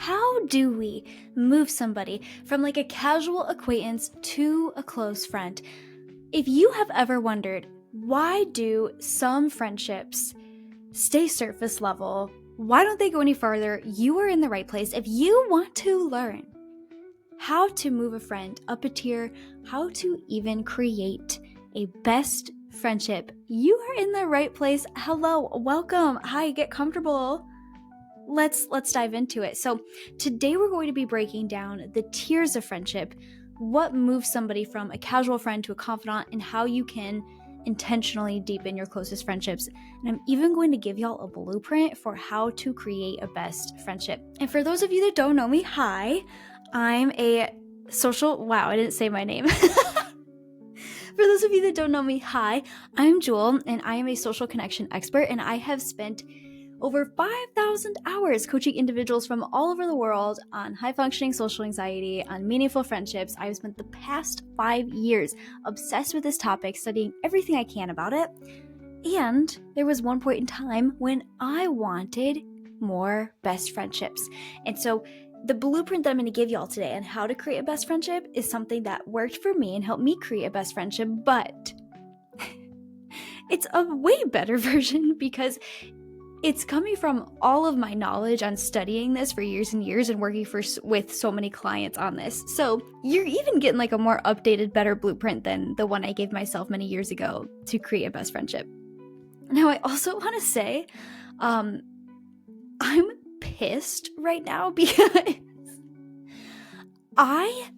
how do we move somebody from like a casual acquaintance to a close friend? If you have ever wondered, why do some friendships stay surface level? Why don't they go any farther? You are in the right place. If you want to learn how to move a friend up a tier, how to even create a best friendship, you are in the right place. Hello, welcome. Hi, get comfortable. Let's dive into it. So today we're going to be breaking down the tiers of friendship, what moves somebody from a casual friend to a confidant, and how you can intentionally deepen your closest friendships. And I'm even going to give y'all a blueprint for how to create a best friendship. And for those of you that don't know me, hi, I'm a social, wow, I didn't say my name. For those of you that don't know me, hi, I'm Jewel, and I am a social connection expert, and I have spent over 5,000 hours coaching individuals from all over the world on high-functioning social anxiety, on meaningful friendships. I've spent the past 5 years obsessed with this topic, studying everything I can about it. And there was one point in time when I wanted more best friendships. And so the blueprint that I'm going to give y'all today on how to create a best friendship is something that worked for me and helped me create a best friendship, but it's a way better version because it's coming from all of my knowledge on studying this for years and years and working with so many clients on this. So you're even getting like a more updated, better blueprint than the one I gave myself many years ago to create a best friendship. Now, I also want to say, I'm pissed right now because I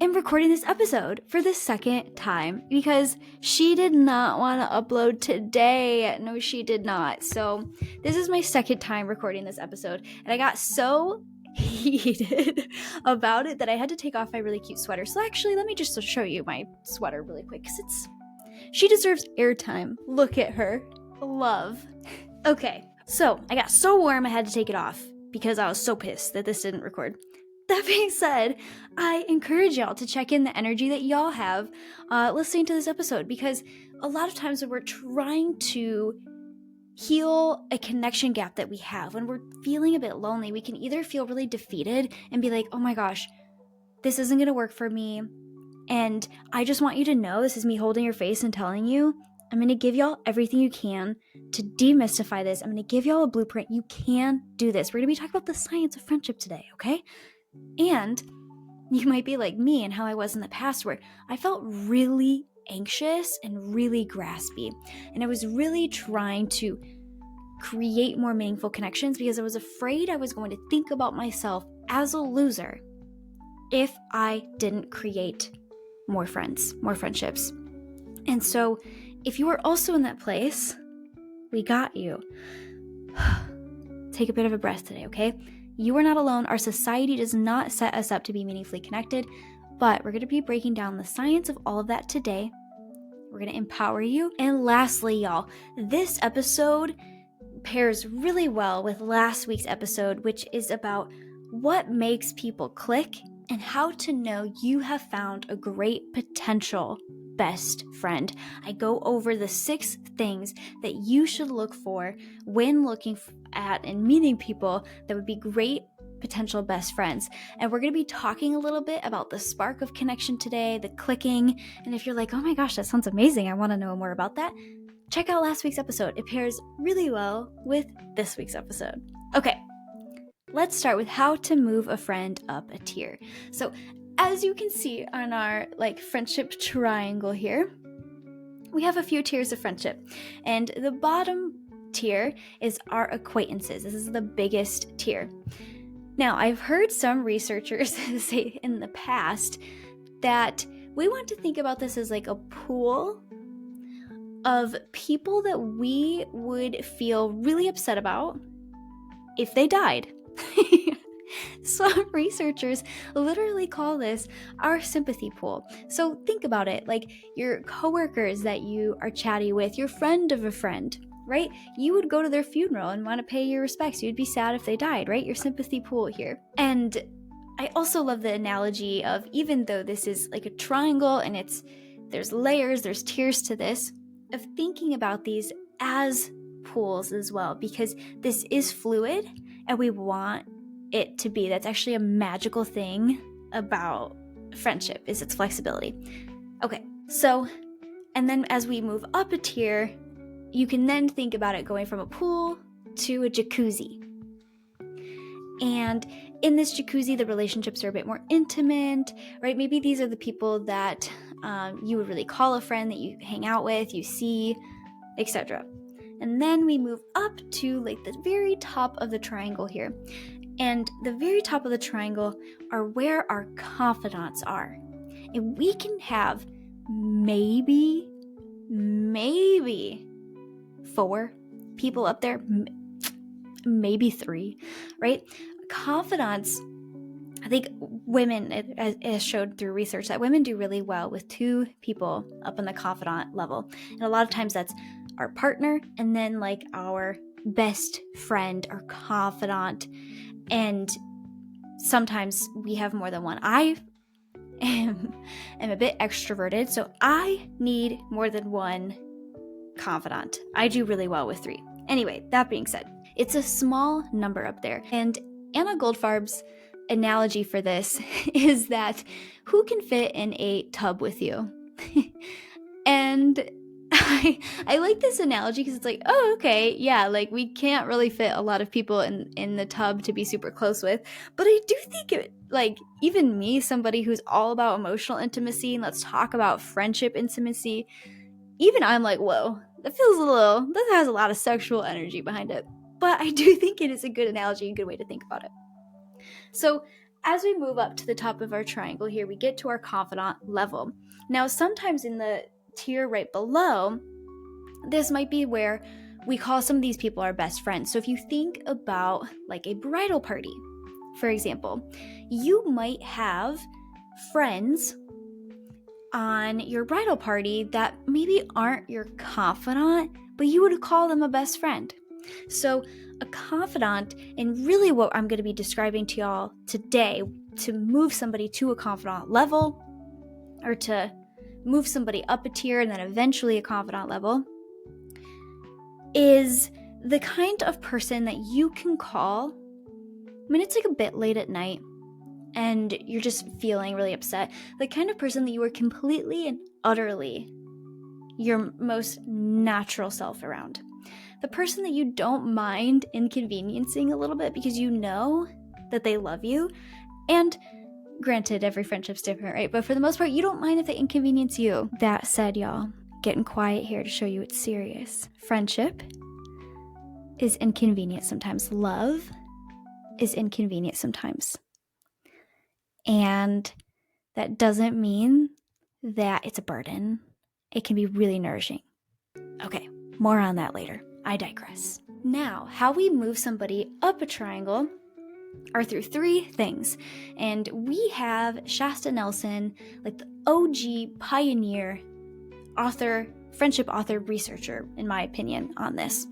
am recording this episode for the second time because she did not want to upload today. No, she did not. So this is my second time recording this episode, and I got so heated about it that I had to take off my really cute sweater. So actually, let me just show you my sweater really quick because she deserves airtime. Look at her. Love. Okay, so I got so warm I had to take it off because I was so pissed that this didn't record. That being said, I encourage y'all to check in the energy that y'all have listening to this episode, because a lot of times when we're trying to heal a connection gap that we have, when we're feeling a bit lonely, we can either feel really defeated and be like, oh my gosh, this isn't going to work for me. And I just want you to know, this is me holding your face and telling you, I'm going to give y'all everything you can to demystify this. I'm going to give y'all a blueprint. You can do this. We're going to be talking about the science of friendship today, okay? And you might be like me and how I was in the past, where I felt really anxious and really graspy. And I was really trying to create more meaningful connections because I was afraid I was going to think about myself as a loser if I didn't create more friends, more friendships. And so if you are also in that place, we got you. Take a bit of a breath today, okay? You are not alone. Our society does not set us up to be meaningfully connected, but we're going to be breaking down the science of all of that today. We're going to empower you. And lastly, y'all, this episode pairs really well with last week's episode, which is about what makes people click and how to know you have found a great potential best friend. I go over the 6 things that you should look for when looking at and meeting people that would be great potential best friends. And we're going to be talking a little bit about the spark of connection today, the clicking. And if you're like, oh my gosh, that sounds amazing, I want to know more about that, check out last week's episode. It pairs really well with this week's episode. Okay, let's start with how to move a friend up a tier. So as you can see on our friendship triangle here, we have a few tiers of friendship. And the bottom tier is our acquaintances. This is the biggest tier. Now, I've heard some researchers say in the past that we want to think about this as like a pool of people that we would feel really upset about if they died. Some researchers literally call this our sympathy pool. So think about it, like your coworkers that you are chatty with, your friend of a friend, right? You would go to their funeral and want to pay your respects. You'd be sad if they died, right? Your sympathy pool here. And I also love the analogy of, even though this is like a triangle and there's layers, there's tiers to this, of thinking about these as pools as well, because this is fluid and we want it to be. That's actually a magical thing about friendship, is its flexibility. Okay, so, and then as we move up a tier, you can then think about it going from a pool to a jacuzzi. And in this jacuzzi, the relationships are a bit more intimate, right? Maybe these are the people that you would really call a friend, that you hang out with, you see, etc. And then we move up to like the very top of the triangle here. And the very top of the triangle are where our confidants are. And we can have maybe 4 people up there, maybe 3, right? Confidants, I think women, it showed through research that women do really well with 2 people up on the confidant level. And a lot of times that's our partner and then like our best friend or confidant. And sometimes we have more than one. I am a bit extroverted, so I need more than one confidant. I do really well with 3. Anyway, that being said, it's a small number up there. And Anna Goldfarb's analogy for this is that who can fit in a tub with you? And I like this analogy because it's like, oh, okay, yeah, like we can't really fit a lot of people in the tub to be super close with. But I do think it, like, even me, somebody who's all about emotional intimacy, and let's talk about friendship intimacy, even I'm like, whoa, that has a lot of sexual energy behind it. But I do think it is a good analogy, a good way to think about it. So as we move up to the top of our triangle here, we get to our confidant level. Now, sometimes in the tier right below, this might be where we call some of these people our best friends. So if you think about like a bridal party, for example, you might have friends on your bridal party that maybe aren't your confidant, but you would call them a best friend. So a confidant, and really what I'm going to be describing to y'all today to move somebody to a confidant level, or to move somebody up a tier and then eventually a confidant level, is the kind of person that you can call when it's like a bit late at night and you're just feeling really upset. The kind of person that you are completely and utterly your most natural self around. The person that you don't mind inconveniencing a little bit because you know that they love you. And granted, every friendship's different, right? But for the most part, you don't mind if they inconvenience you. That said, y'all, getting quiet here to show you it's serious. Friendship is inconvenient sometimes. Love is inconvenient sometimes. And that doesn't mean that it's a burden. It can be really nourishing. Okay, more on that later. I digress. Now, how we move somebody up a triangle are through 3 things. And we have Shasta Nelson, like the OG pioneer author, friendship author, researcher, in my opinion, on this.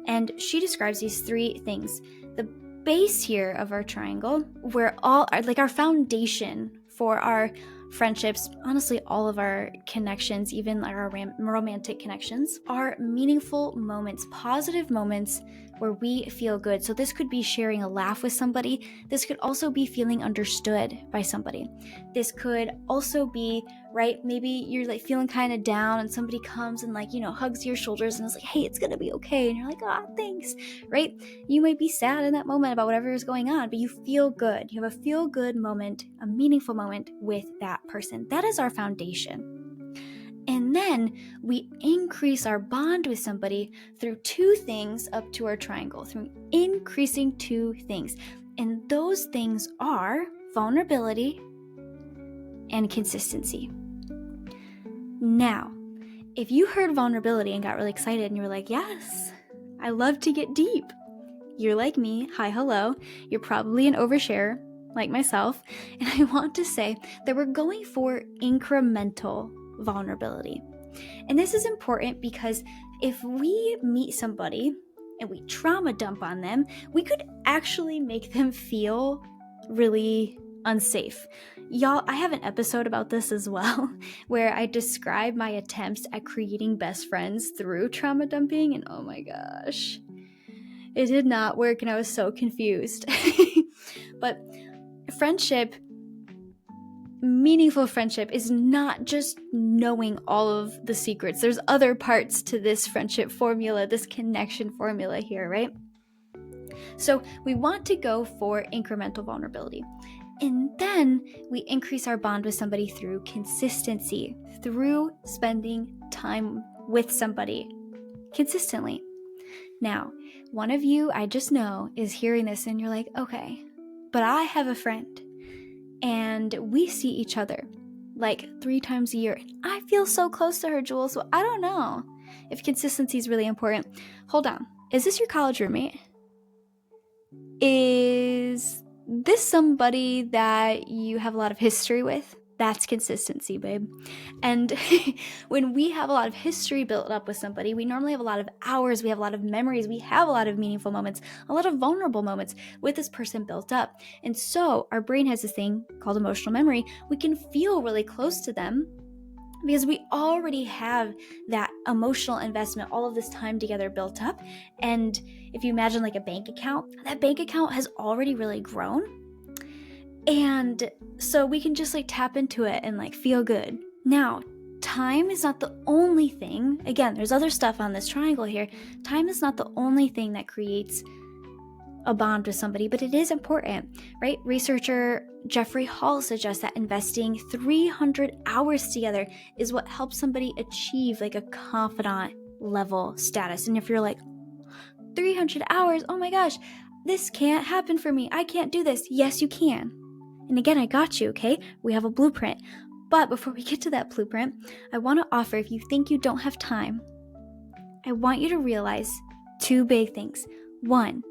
And she describes these 3 things. The base here of our triangle, where all like our foundation for our friendships, honestly all of our connections, even our romantic connections, are meaningful moments, positive moments where we feel good. So this could be sharing a laugh with somebody. This could also be feeling understood by somebody. This could also be, right, maybe you're like feeling kind of down and somebody comes and like, you know, hugs your shoulders and is like, hey, it's gonna be okay. And you're like, oh, thanks, right? You might be sad in that moment about whatever is going on, but you feel good. You have a feel good moment, a meaningful moment with that person. That is our foundation. And then we increase our bond with somebody through 2 things up to our triangle, through increasing 2 things. And those things are vulnerability and consistency. Now, if you heard vulnerability and got really excited and you were like, yes, I love to get deep. You're like me. Hi, hello. You're probably an oversharer like myself. And I want to say that we're going for incremental vulnerability. And this is important because if we meet somebody and we trauma dump on them, we could actually make them feel really unsafe. Y'all, I have an episode about this as well, where I describe my attempts at creating best friends through trauma dumping, and oh my gosh, It did not work and I was so confused. But meaningful friendship is not just knowing all of the secrets. There's other parts to this friendship formula, this connection formula here, right? So we want to go for incremental vulnerability. And then we increase our bond with somebody through consistency, through spending time with somebody consistently. Now, one of you, I just know, is hearing this and you're like, okay, but I have a friend and we see each other like 3 times a year. I feel so close to her, Jewel, so I don't know if consistency is really important. Hold on. Is this your college roommate? Is this somebody that you have a lot of history with? That's consistency, babe. And when we have a lot of history built up with somebody, we normally have a lot of hours, we have a lot of memories, we have a lot of meaningful moments, a lot of vulnerable moments with this person built up. And so our brain has this thing called emotional memory. We can feel really close to them because we already have that emotional investment, all of this time together built up. And if you imagine like a bank account, that bank account has already really grown. And so we can just like tap into it and like feel good. Now, time is not the only thing. Again, there's other stuff on this triangle here. Time is not the only thing that creates a bond with somebody, but it is important, right? Researcher Jeffrey Hall suggests that investing 300 hours together is what helps somebody achieve like a confidant-level status. And if you're like, 300 hours, oh my gosh, this can't happen for me. I can't do this. Yes, you can. And again, I got you, okay? We have a blueprint. But before we get to that blueprint, I want to offer, if you think you don't have time, I want you to realize 2 big things. 1,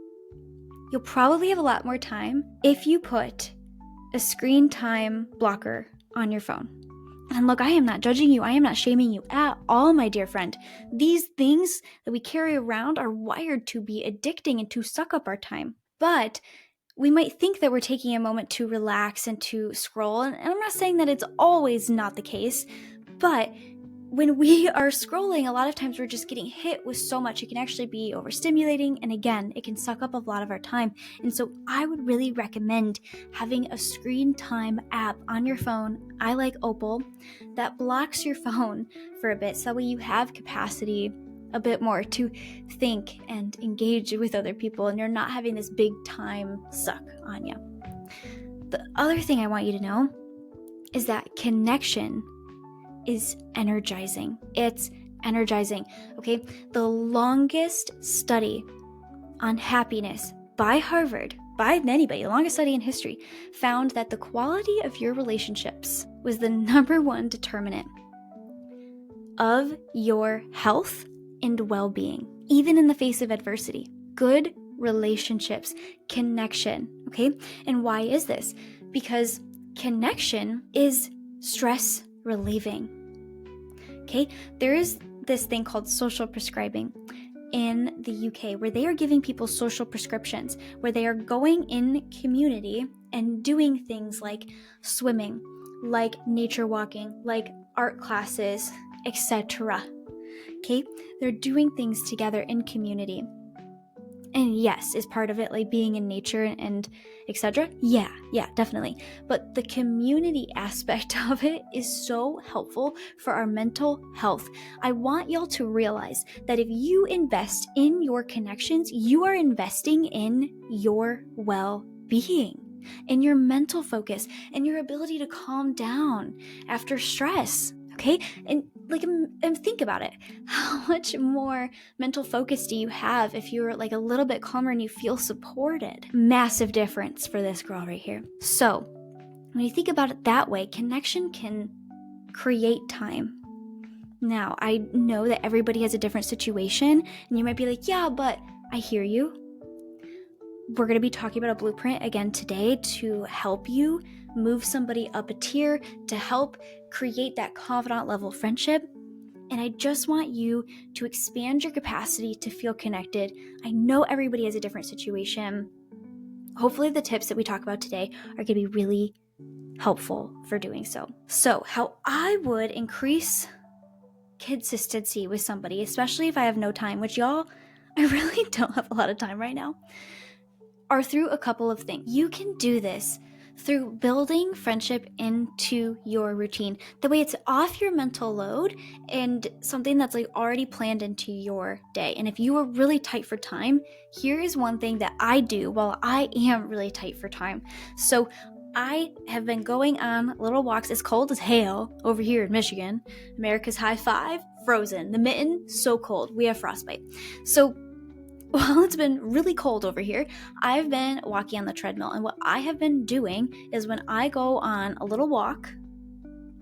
you'll probably have a lot more time if you put a screen time blocker on your phone. And look, I am not judging you. I am not shaming you at all, my dear friend. These things that we carry around are wired to be addicting and to suck up our time. But we might think that we're taking a moment to relax and to scroll. And I'm not saying that it's always not the case, but when we are scrolling, a lot of times we're just getting hit with so much. It can actually be overstimulating. And again, it can suck up a lot of our time. And so I would really recommend having a screen time app on your phone. I like Opal, that blocks your phone for a bit. So that way you have capacity a bit more to think and engage with other people. And you're not having this big time suck on you. The other thing I want you to know is that connection is energizing. It's energizing, okay? The longest study on happiness by Harvard, by anybody, the longest study in history, found that the quality of your relationships was the number 1 determinant of your health and well-being, even in the face of adversity. Good relationships, connection, okay? And why is this? Because connection is stress relieving. Okay, there is this thing called social prescribing in the UK where they are giving people social prescriptions, where they are going in community and doing things like swimming, like nature walking, like art classes, etc. Okay, they're doing things together in community. And yes, is part of it like being in nature and etc.? Yeah, definitely. But the community aspect of it is so helpful for our mental health. I want y'all to realize that if you invest in your connections, you are investing in your well-being, in your mental focus, and your ability to calm down after stress. Okay, and think about it. How much more mental focus do you have if you're like a little bit calmer and you feel supported? Massive difference for this girl right here. So when you think about it that way, connection can create time. Now, I know that everybody has a different situation, and you might be like, yeah, but I hear you. We're going to be talking about a blueprint again today to help you move somebody up a tier, to help create that confidant level friendship. And I just want you to expand your capacity to feel connected. I know everybody has a different situation. Hopefully the tips that we talk about today are going to be really helpful for doing so. So how I would increase consistency with somebody, especially if I have no time, which y'all, I really don't have a lot of time right now, are through a couple of things. You can do this through building friendship into your routine. The way it's off your mental load and something that's like already planned into your day. And if you are really tight for time, here is one thing that I do while I am really tight for time. So I have been going on little walks. It's cold as hell over here in Michigan. America's high five, frozen. The mitten, so cold. We have frostbite. So while it's been really cold over here, I've been walking on the treadmill. And what I have been doing is when I go on a little walk,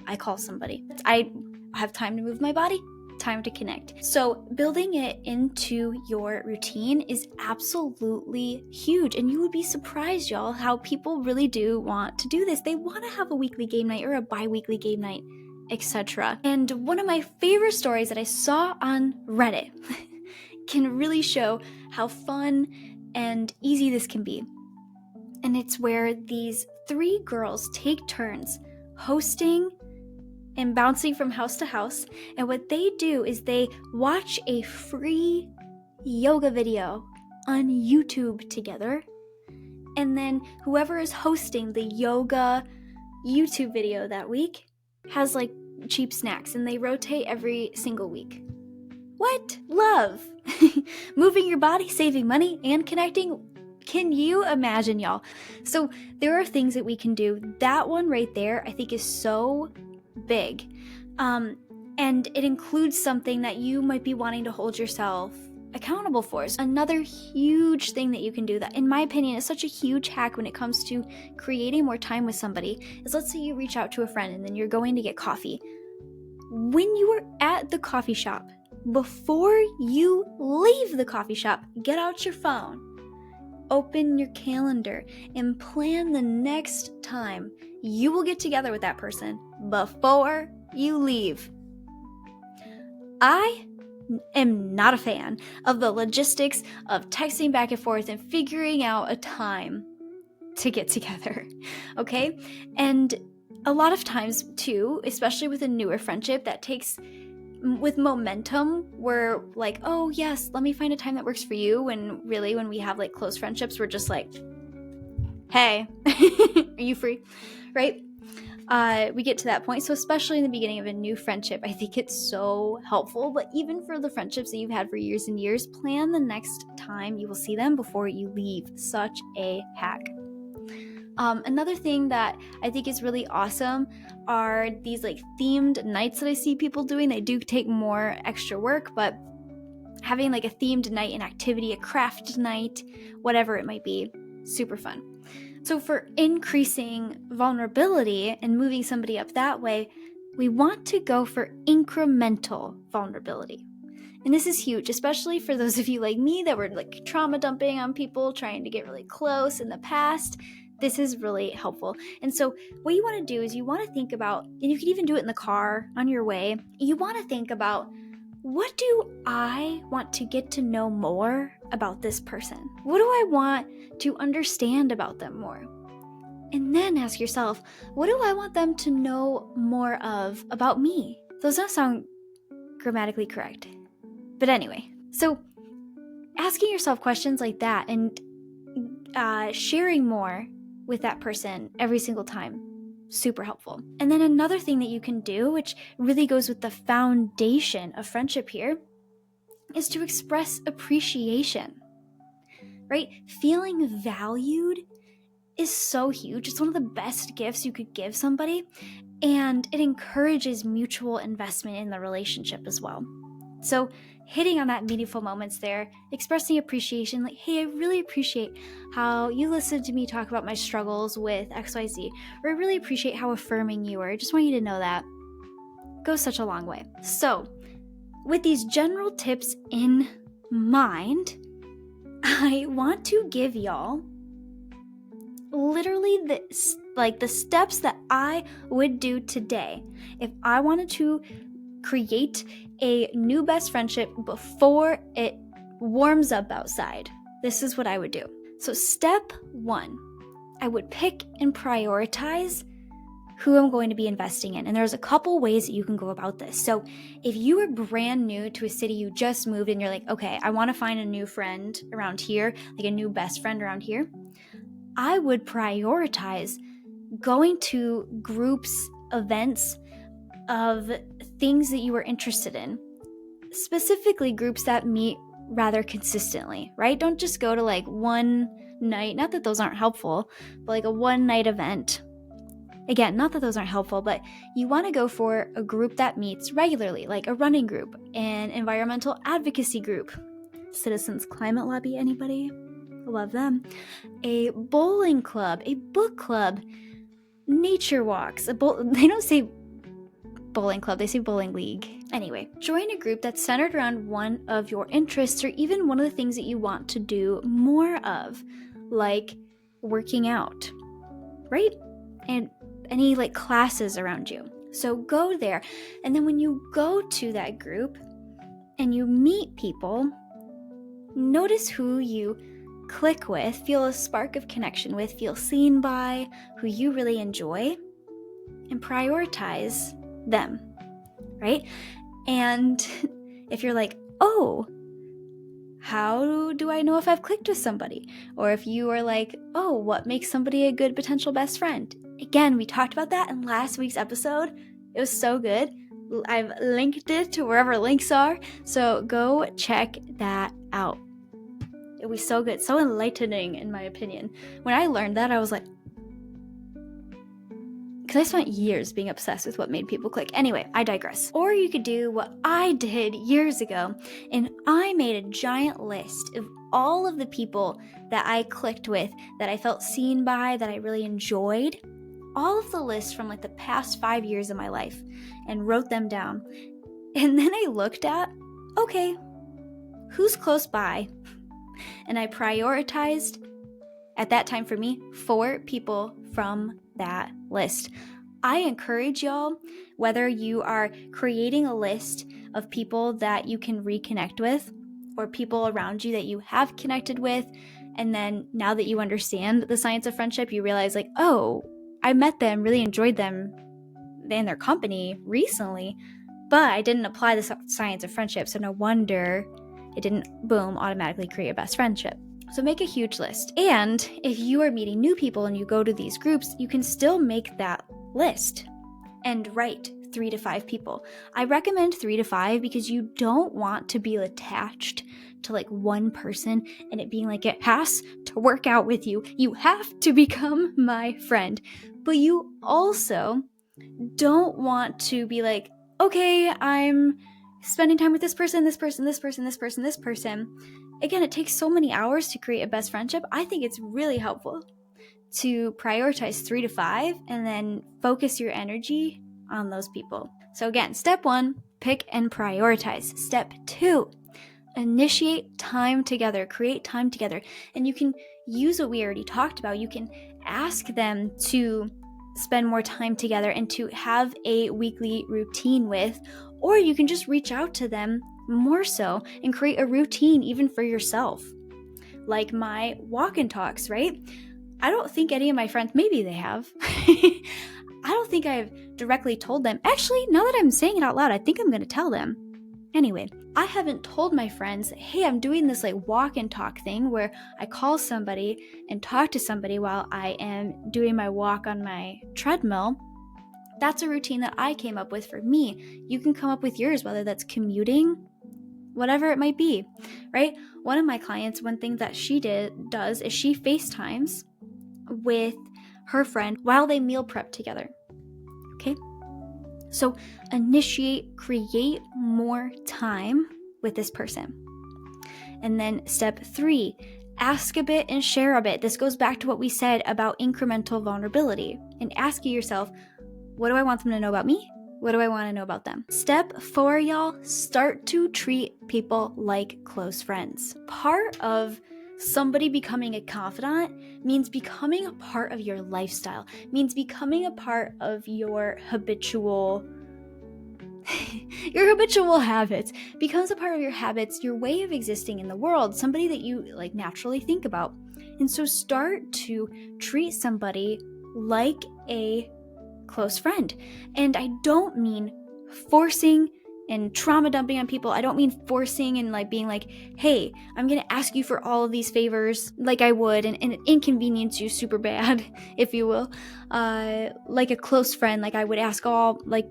I call somebody. I have time to move my body, time to connect. So building it into your routine is absolutely huge. And you would be surprised, y'all, how people really do want to do this. They want to have a weekly game night or a bi-weekly game night, etc. And one of my favorite stories that I saw on Reddit can really show how fun and easy this can be. And it's where these 3 girls take turns hosting and bouncing from house to house. And what they do is they watch a free yoga video on YouTube together. And then whoever is hosting the yoga YouTube video that week has like cheap snacks, and they rotate every single week. What? Love. Moving your body, saving money, and connecting. Can you imagine, y'all? So there are things that we can do. That one right there, I think, is so big. And it includes something that you might be wanting to hold yourself accountable for. So another huge thing that you can do that, in my opinion, is such a huge hack when it comes to creating more time with somebody is, let's say you reach out to a friend and then you're going to get coffee. When you are at the coffee shop, before you leave the coffee shop, get out your phone, open your calendar, and plan the next time you will get together with that person before you leave. I am not a fan of the logistics of texting back and forth and figuring out a time to get together, okay? And a lot of times too, especially with a newer friendship that takes with momentum, we're like, oh yes, let me find a time that works for you. When really, when we have like close friendships, we're just like, hey, are you free? Right? We get to that point. So especially in the beginning of a new friendship, I think it's so helpful. But even for the friendships that you've had for years and years, plan the next time you will see them before you leave. Such a hack. Another thing that I think is really awesome are these like themed nights that I see people doing. They do take more extra work, but having like a themed night, an activity, a craft night, whatever it might be, super fun. So for increasing vulnerability and moving somebody up that way, we want to go for incremental vulnerability. And this is huge, especially for those of you like me that were like trauma dumping on people, trying to get really close in the past. This is really helpful. And so what you want to do is you want to think about, and you can even do it in the car on your way, you want to think about, what do I want to get to know more about this person? What do I want to understand about them more? And then ask yourself, what do I want them to know more of about me? Those don't sound grammatically correct. But anyway, so asking yourself questions like that and sharing more with that person every single time, super helpful. And then another thing that you can do, which really goes with the foundation of friendship here, is to express appreciation, right? Feeling valued is so huge. It's one of the best gifts you could give somebody, and it encourages mutual investment in the relationship as well. So hitting on that meaningful moments there, expressing appreciation, like, hey, I really appreciate how you listened to me talk about my struggles with XYZ, or I really appreciate how affirming you are. I just want you to know that. Goes such a long way. So with these general tips in mind, I want to give y'all literally the steps that I would do today if I wanted to create a new best friendship before it warms up outside. This is what I would do. So step 1, I would pick and prioritize who I'm going to be investing in. And there's a couple ways that you can go about this. So if you are brand new to a city, you just moved and you're like, okay, I want to find a new friend around here, like a new best friend around here, I would prioritize going to groups, events of things that you are interested in, specifically groups that meet rather consistently, right? Don't just go to like one night, not that those aren't helpful, but like a one night event. Again, not that those aren't helpful, but you want to go for a group that meets regularly, like a running group, an environmental advocacy group, Citizens Climate Lobby, anybody? Love them. A bowling club, a book club, nature walks. They don't say bowling club, they say bowling league. Anyway, join a group that's centered around one of your interests or even one of the things that you want to do more of, like working out, right? And any like classes around you. So go there. And then when you go to that group and you meet people, notice who you click with, feel a spark of connection with, feel seen by, who you really enjoy, and prioritize them, right? And if you're like, oh, how do I know if I've clicked with somebody? Or if you are like, oh, what makes somebody a good potential best friend? Again, we talked about that in last week's episode. It was so good. I've linked it to wherever links are. So go check that out. It was so good, so enlightening in my opinion. When I learned that, I was like, because I spent years being obsessed with what made people click. Anyway, I digress. Or you could do what I did years ago, and I made a giant list of all of the people that I clicked with, that I felt seen by, that I really enjoyed, all of the lists from like the past 5 years of my life, and wrote them down. And then I looked at, okay, who's close by? And I prioritized, at that time for me, 4 people from that list. I encourage y'all, whether you are creating a list of people that you can reconnect with, or people around you that you have connected with, and then now that you understand the science of friendship, you realize like, oh, I met them, really enjoyed them and their company recently, but I didn't apply the science of friendship, so no wonder it didn't, boom, automatically create a best friendship. So make a huge list. And if you are meeting new people and you go to these groups, you can still make that list and write 3 to 5 people. I recommend 3 to 5 because you don't want to be attached to like one person and it being like it has to work out with you. You have to become my friend. But you also don't want to be like, okay, I'm spending time with this person, this person, this person, this person, this person. Again, it takes so many hours to create a best friendship. I think it's really helpful to prioritize 3 to 5 and then focus your energy on those people. So again, step 1, pick and prioritize. Step 2, initiate time together, create time together. And you can use what we already talked about. You can ask them to spend more time together and to have a weekly routine with, or you can just reach out to them more so and create a routine even for yourself. Like my walk and talks, right? I don't think any of my friends, maybe they have. I don't think I've directly told them. Actually, now that I'm saying it out loud, I think I'm going to tell them. Anyway, I haven't told my friends, hey, I'm doing this like walk and talk thing where I call somebody and talk to somebody while I am doing my walk on my treadmill. That's a routine that I came up with for me. You can come up with yours, whether that's commuting, whatever it might be, right? One of my clients, one thing that she does is she FaceTimes with her friend while they meal prep together. Okay? So initiate, create more time with this person. And then step 3, ask a bit and share a bit. This goes back to what we said about incremental vulnerability and asking yourself, what do I want them to know about me? What do I want to know about them? Step 4, y'all, start to treat people like close friends. Part of somebody becoming a confidant means becoming a part of your lifestyle, means becoming a part of your habitual habits, becomes a part of your habits, your way of existing in the world, somebody that you like naturally think about. And so start to treat somebody like a close friend. And I don't mean forcing and trauma dumping on people. I don't mean forcing and like being like, hey, I'm gonna ask you for all of these favors like I would and inconvenience you super bad, if you will. Like a close friend, like I would ask all like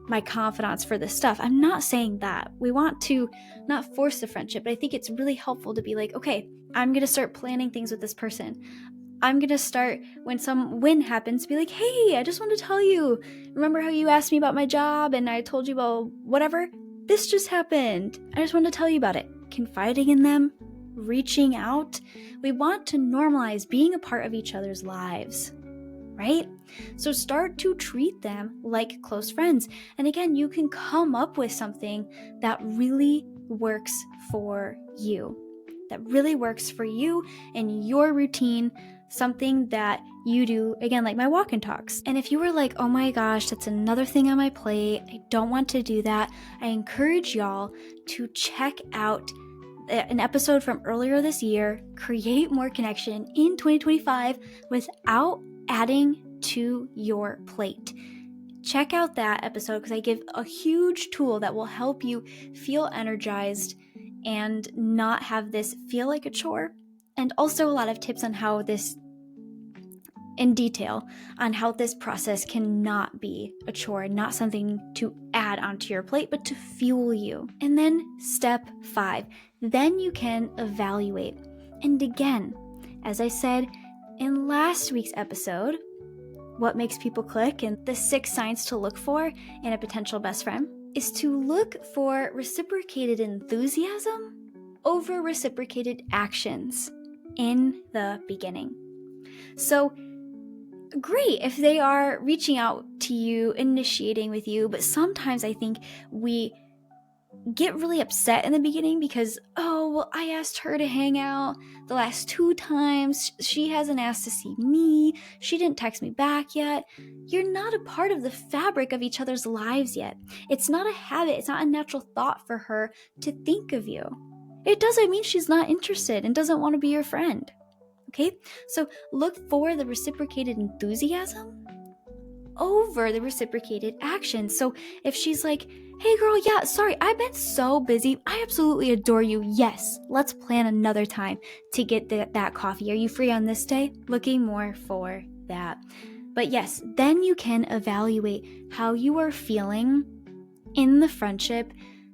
my confidants for this stuff. I'm not saying that. We want to not force the friendship, but I think it's really helpful to be like, okay, I'm gonna start planning things with this person. I'm gonna start, when some win happens, be like, hey, I just want to tell you, remember how you asked me about my job and I told you about whatever? This just happened. I just want to tell you about it. Confiding in them, reaching out. We want to normalize being a part of each other's lives, right? So start to treat them like close friends. And again, you can come up with something that really works for you. That really works for you and your routine, something that you do, again, like my walk and talks. And if you were like, oh my gosh, that's another thing on my plate, I don't want to do that, I encourage y'all to check out an episode from earlier this year, Create More Connection in 2025 without adding to your plate. Check out that episode because I give a huge tool that will help you feel energized and not have this feel like a chore. And also a lot of tips on how this, in detail, on how this process cannot be a chore, not something to add onto your plate, but to fuel you. And then step 5, then you can evaluate. And again, as I said in last week's episode, what makes people click and the 6 signs to look for in a potential best friend is to look for reciprocated enthusiasm over reciprocated actions in the beginning. So great if they are reaching out to you, initiating with you, but sometimes I think we get really upset in the beginning because, oh, well, I asked her to hang out the last 2 times. She hasn't asked to see me. She didn't text me back yet. You're not a part of the fabric of each other's lives yet. It's not a habit. It's not a natural thought for her to think of you. It doesn't mean she's not interested and doesn't want to be your friend. Okay? So look for the reciprocated enthusiasm over the reciprocated action. So if she's like, hey girl, yeah, sorry, I've been so busy. I absolutely adore you. Yes, let's plan another time to get that coffee. Are you free on this day? Looking more for that. But yes, then you can evaluate how you are feeling in the friendship,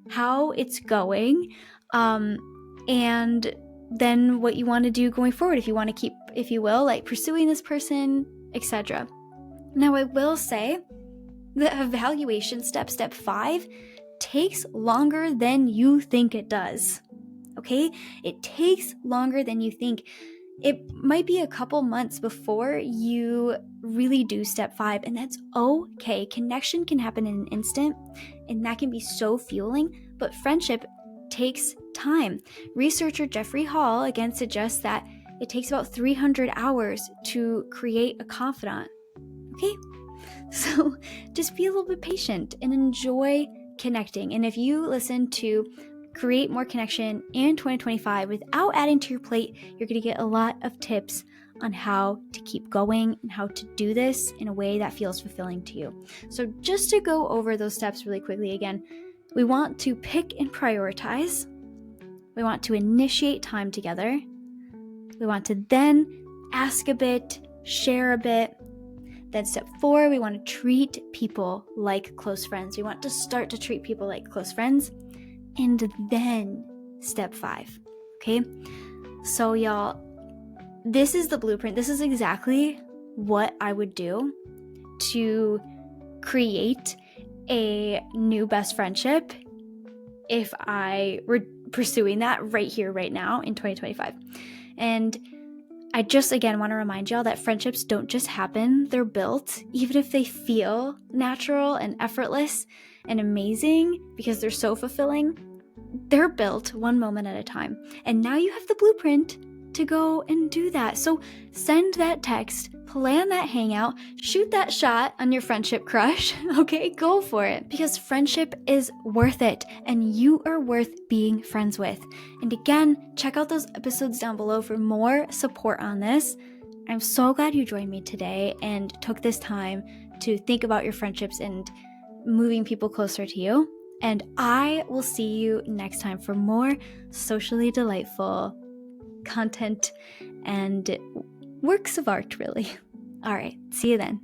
how it's going, and then what you want to do going forward. If you want to keep, if you will, like pursuing this person, etc. Now, I will say the evaluation step 5, takes longer than you think it does. Okay? It takes longer than you think. It might be a couple months before you really do step 5, and that's okay. Connection can happen in an instant, and that can be so fueling, but friendship takes time. Researcher Jeffrey Hall again suggests that it takes about 300 hours to create a confidant. Okay? So just be a little bit patient and enjoy connecting. And if you listen to Create More Connection in 2025 without adding to your plate, you're going to get a lot of tips on how to keep going and how to do this in a way that feels fulfilling to you. So just to go over those steps really quickly again, we want to pick and prioritize. We want to initiate time together. We want to then ask a bit, share a bit. Then step 4, we want to treat people like close friends. We want to start to treat people like close friends. And then step 5, okay? So y'all, this is the blueprint. This is exactly what I would do to create a new best friendship if I were pursuing that right here, right now in 2025. And I just, again, want to remind y'all that friendships don't just happen. They're built, even if they feel natural and effortless and amazing because they're so fulfilling. They're built one moment at a time. And now you have the blueprint to go and do that. So send that text, plan that hangout, shoot that shot on your friendship crush, okay? Go for it, because friendship is worth it and you are worth being friends with. And again, check out those episodes down below for more support on this. I'm so glad you joined me today and took this time to think about your friendships and moving people closer to you. And I will see you next time for more socially delightful content and works of art, really. All right, see you then.